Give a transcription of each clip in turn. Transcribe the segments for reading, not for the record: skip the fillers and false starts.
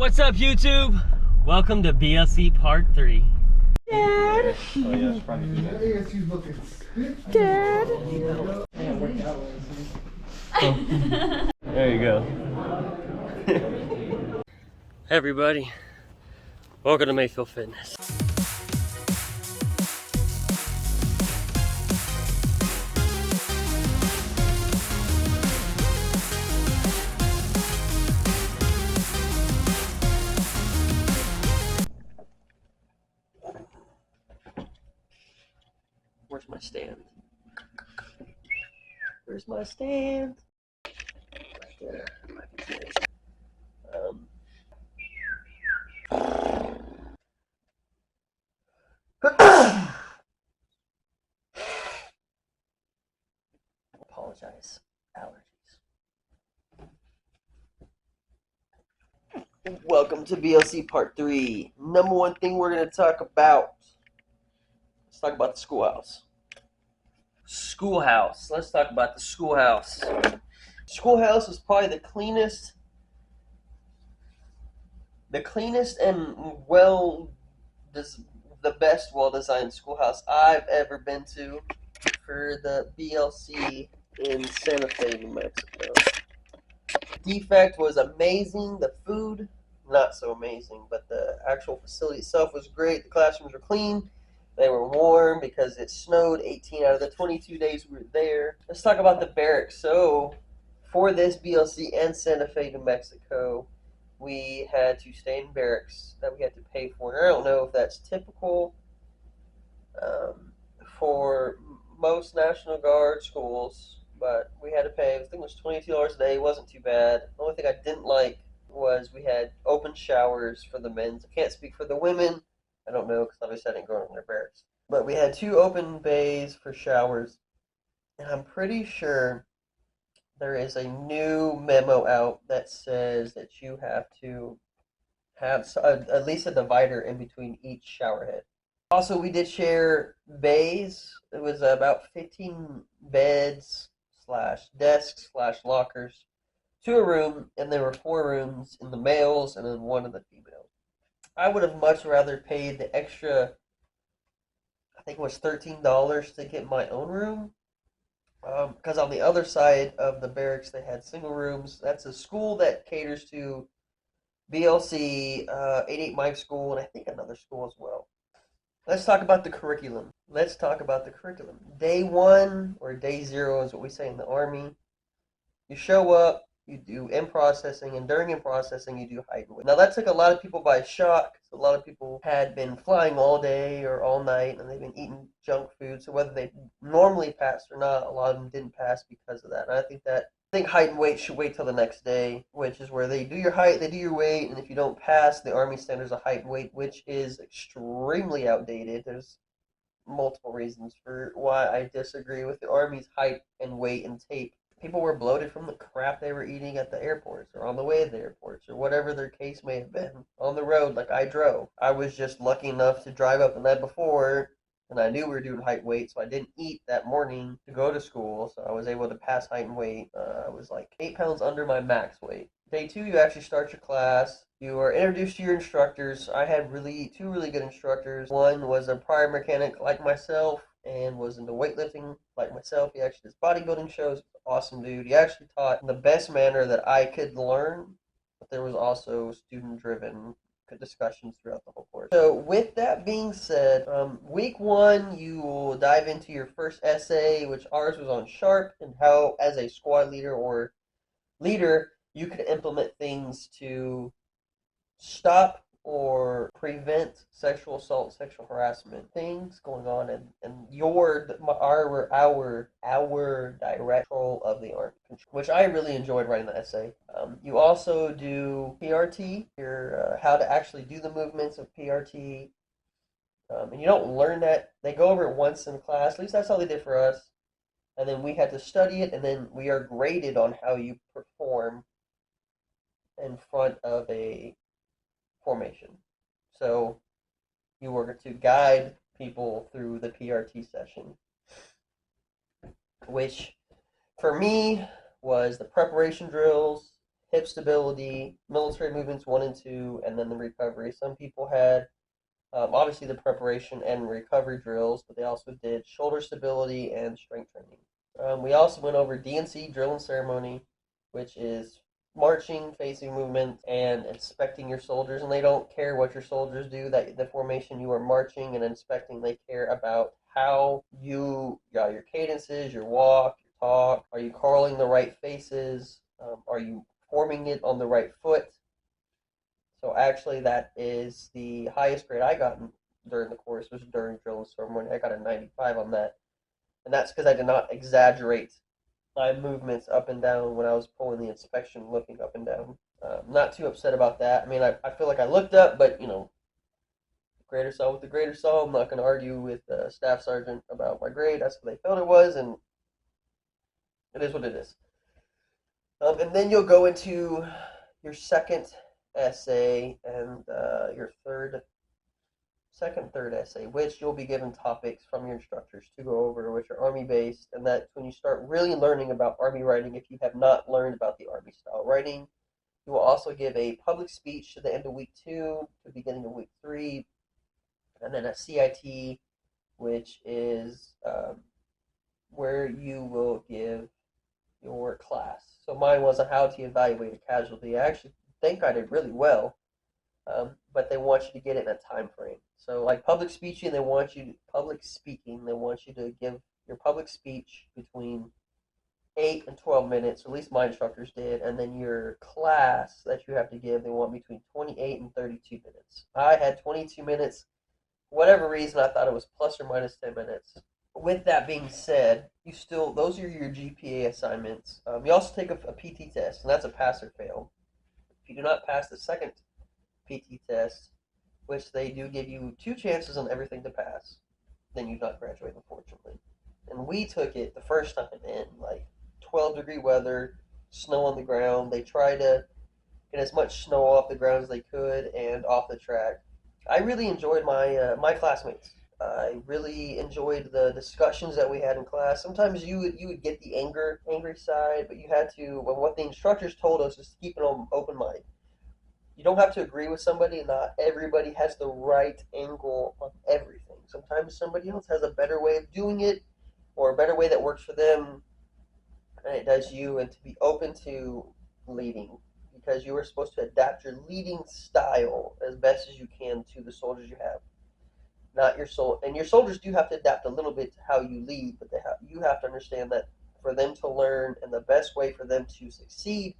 What's up, YouTube? Welcome to BLC Part 3. Dad! Oh yeah, it's probably good. Dad! There you go. Hey everybody, welcome to Mayfield Fitness. Where's my stand? Where's my stand? Right there. Apologize. Allergies. Welcome to BLC Part 3. Number one thing we're going to talk about. Let's talk about the schoolhouse. Schoolhouse. Let's talk about the schoolhouse. Schoolhouse is probably the cleanest and the best well-designed schoolhouse I've ever been to for the BLC in Santa Fe, New Mexico. Defect was amazing. The food, not so amazing, but the actual facility itself was great. The classrooms were clean. They were warm because it snowed 18 out of the 22 days we were there. Let's talk about the barracks. So, for this BLC and Santa Fe, New Mexico, we had to stay in barracks that we had to pay for. And I don't know if that's typical for most National Guard schools, but we had to pay. I think it was $22 a day. It wasn't too bad. The only thing I didn't like was we had open showers for the men's. I can't speak for the women. I don't know because obviously I didn't go in their barracks. But we had 2 open bays for showers, and I'm pretty sure there is a new memo out that says that you have to have at least a divider in between each shower head. Also, we did share bays. It was about 15 beds / desks / lockers to a room, and there were 4 rooms in the males and then 1 in the females. I would have much rather paid the extra, I think it was $13 to get my own room. Because on the other side of the barracks, they had single rooms. That's a school that caters to BLC, 88 Mike School, and I think another school as well. Let's talk about the curriculum. Day 1, or day 0 is what we say in the Army. You show up, you do in-processing, and during in-processing, you do height and weight. Now, that took a lot of people by shock. A lot of people had been flying all day or all night, and they've been eating junk food. So whether they normally passed or not, a lot of them didn't pass because of that. And I think height and weight should wait till the next day, which is where they do your height, they do your weight, and if you don't pass, the Army standards of height and weight, which is extremely outdated. There's multiple reasons for why I disagree with the Army's height and weight and tape. People were bloated from the crap they were eating at the airports or on the way to the airports or whatever their case may have been. On the road, like I drove. I was just lucky enough to drive up the night before, and I knew we were doing height and weight, so I didn't eat that morning to go to school, so I was able to pass height and weight. I was like 8 pounds under my max weight. Day 2, you actually start your class. You are introduced to your instructors. I had 2 really good instructors. One was a prior mechanic like myself and was into weightlifting like myself. He actually does bodybuilding shows. Awesome dude. He actually taught in the best manner that I could learn, but there was also student-driven discussions throughout the whole course. So with that being said, week 1, you will dive into your first essay, which ours was on SHARP and how, as a squad leader or leader, you could implement things to stop or prevent sexual assault, sexual harassment, things going on in our direct control of the Army, which I really enjoyed writing the essay. You also do PRT, how to actually do the movements of PRT, and you don't learn that. They go over it once in class, at least that's how they did for us, and then we had to study it, and then we are graded on how you perform in front of a formation. So you were to guide people through the PRT session, which for me was the preparation drills, hip stability, military movements 1 and 2, and then the recovery. Some people had obviously the preparation and recovery drills, but they also did shoulder stability and strength training. We also went over DNC, drill and ceremony, which is marching, facing movement, and inspecting your soldiers. And they don't care what your soldiers do. That the formation you are marching and inspecting, they care about how your cadences, your walk, your talk. Are you calling the right faces? Are you forming it on the right foot? So actually, that is the highest grade I got during the course was during drill and ceremony. I got a 95 on that, and that's because I did not exaggerate my movements up and down when I was pulling the inspection, looking up and down. Not too upset about that. I mean, I feel like I looked up, but the grader saw what the grader saw. I'm not going to argue with the staff sergeant about my grade. That's what they felt it was, and it is what it is. And then you'll go into your second essay and your third essay, which you'll be given topics from your instructors to go over, which are Army based, and that's when you start really learning about Army writing if you have not learned about the Army style writing. You will also give a public speech to the end of week 2, to the beginning of week 3, and then a CIT, which is where you will give your class. So mine was on how to evaluate a casualty. I actually think I did really well, but they want you to get it in a time frame. So like public speaking. They want you to give your public speech between 8 and 12 minutes. Or at least my instructors did, and then your class that you have to give, they want between 28 and 32 minutes. I had 22 minutes. For whatever reason, I thought it was plus or minus 10 minutes. With that being said, those are your GPA assignments. You also take a PT test, and that's a pass or fail. If you do not pass the second PT test, which they do give you 2 chances on everything to pass, then you do not graduate, unfortunately. And we took it the first time in like 12-degree weather, snow on the ground. They try to get as much snow off the ground as they could and off the track. I really enjoyed my classmates. I really enjoyed the discussions that we had in class. Sometimes you would get the angry side, but you had to. Well, what the instructors told us is to keep an open mind. You don't have to agree with somebody. Not everybody has the right angle on everything. Sometimes somebody else has a better way of doing it, or a better way that works for them, and it does you. And to be open to leading, because you are supposed to adapt your leading style as best as you can to the soldiers you have, not your soul. And your soldiers do have to adapt a little bit to how you lead, but you have to understand that for them to learn, and the best way for them to succeed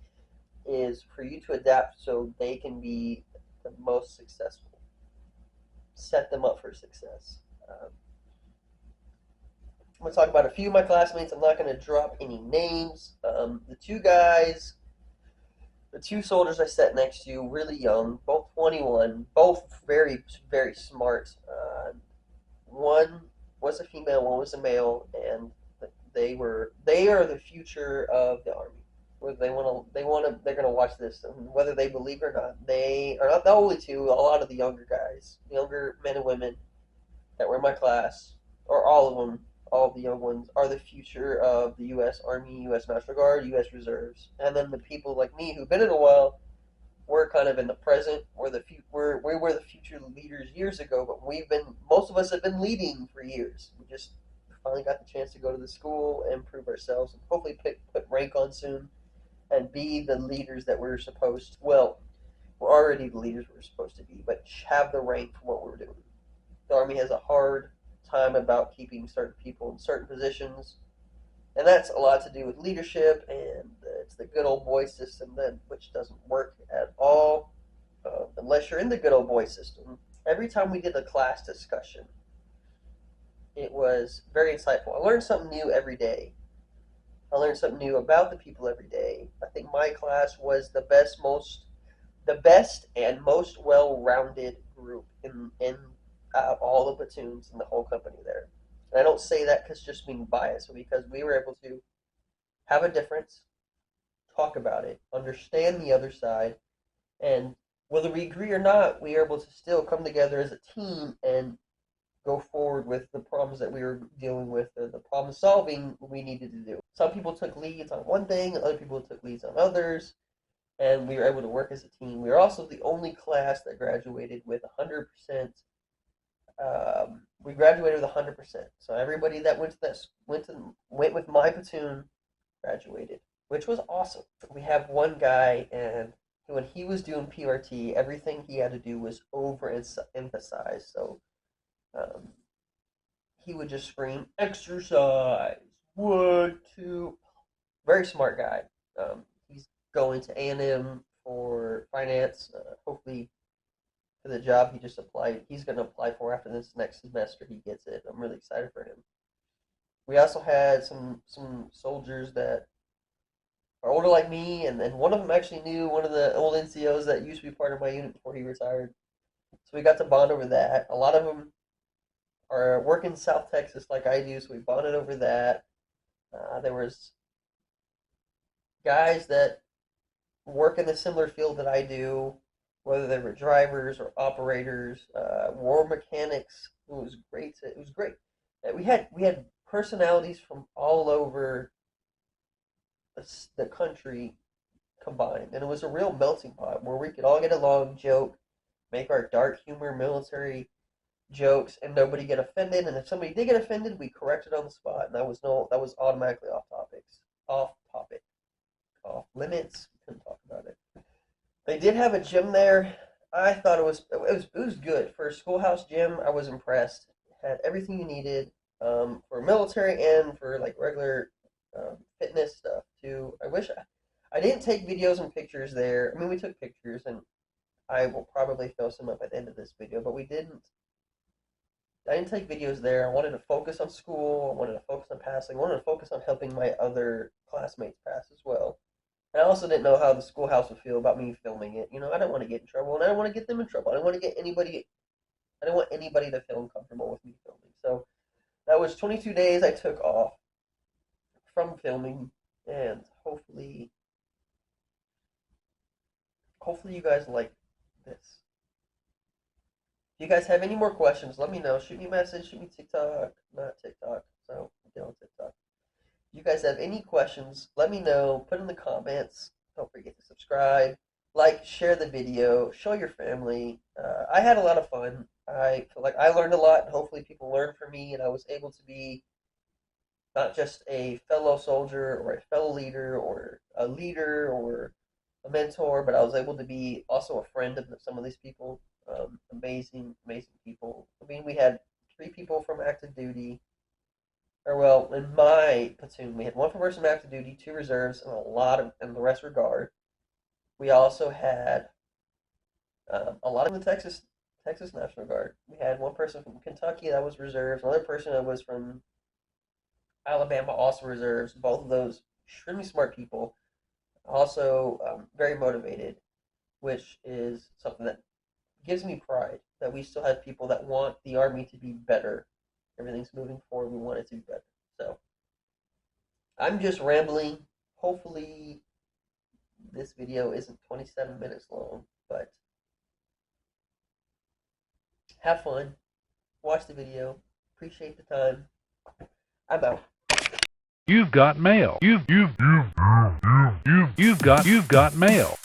is for you to adapt so they can be the most successful. Set them up for success. I'm going to talk about a few of my classmates. I'm not going to drop any names. The two soldiers I sat next to, really young, both 21, both very, very smart. One was a female, one was a male, and they are the future of the Army. Whether they're gonna watch this, and whether they believe it or not, they are not the only two. A lot of the younger guys, younger men and women that were in my class, or all of them, all of the young ones, are the future of the U.S. Army, U.S. National Guard, U.S. Reserves. And then the people like me who've been in a while, we're kind of in the present. We were the future leaders years ago, but most of us have been leading for years. We just finally got the chance to go to the school and prove ourselves, and hopefully put rank on soon and be the leaders that we're supposed to. Well, we're already the leaders we're supposed to be, but have the rank for what we're doing. The Army has a hard time about keeping certain people in certain positions, and that's a lot to do with leadership, and it's the good old boy system which doesn't work at all unless you're in the good old boy system. Every time we did a class discussion, it was very insightful. I learned something new every day. I learned something new about the people every day. I think my class was the best and most well-rounded group in all the platoons in the whole company there. And I don't say that because just being biased, but because we were able to have a difference, talk about it, understand the other side, and whether we agree or not, we are able to still come together as a team and go forward with the problems that we were dealing with, or the problem solving we needed to do. Some people took leads on one thing, other people took leads on others. and we were able to work as a team. We were also the only class that graduated with 100%. We graduated with 100%. So everybody that went with my platoon graduated, which was awesome. We have one guy, and when he was doing PRT, everything he had to do was overemphasized. So um, he would just scream, "Exercise, 1, 2." Very smart guy. He's going to A&M for finance. Hopefully, for the job he just applied, he's going to apply for after this next semester. He gets it. I'm really excited for him. We also had some soldiers that are older like me, and one of them actually knew one of the old NCOs that used to be part of my unit before he retired. So we got to bond over that. A lot of them are working in South Texas like I do, so we bonded over that. There was guys that work in a similar field that I do, whether they were drivers or operators, war mechanics. It was great. It was great. We had personalities from all over the country combined, and it was a real melting pot where we could all get along, joke, make our dark humor military jokes, and nobody get offended. And if somebody did get offended, we corrected on the spot, and that was automatically off topic, off limits. We couldn't talk about it. They did have a gym there. I thought it was good for a schoolhouse gym. I was impressed. It had everything you needed for military and for like regular fitness stuff too. I didn't take videos and pictures there. I mean, we took pictures, and I will probably throw some up at the end of this video. But we didn't. I didn't take videos there. I wanted to focus on school. I wanted to focus on passing. I wanted to focus on helping my other classmates pass as well. And I also didn't know how the schoolhouse would feel about me filming it. I didn't want to get in trouble, and I didn't want to get them in trouble. I didn't want to get anybody. I didn't want anybody to feel uncomfortable with me filming. So that was 22 days I took off from filming, and hopefully you guys like this. If you guys have any more questions, let me know. Shoot me a message. Shoot me TikTok. Not TikTok. So get on TikTok. If you guys have any questions, let me know. Put in the comments. Don't forget to subscribe, like, share the video, show your family. I had a lot of fun. I feel like I learned a lot, and hopefully people learned from me, and I was able to be not just a fellow soldier or a fellow leader or a leader or a mentor, but I was able to be also a friend of some of these people. Amazing, amazing people. I mean, we had 3 people from active duty. Or well, in my platoon, we had 1 person from active duty, 2 reserves, and the rest were guard. We also had a lot of the Texas National Guard. We had 1 person from Kentucky that was reserves, another person that was from Alabama also reserves. Both of those extremely smart people, also very motivated, which is something that gives me pride that we still have people that want the Army to be better. Everything's moving forward. We want it to be better. So I'm just rambling. Hopefully, this video isn't 27 minutes long, but have fun. Watch the video. Appreciate the time. I'm out. You've got mail. You've got mail.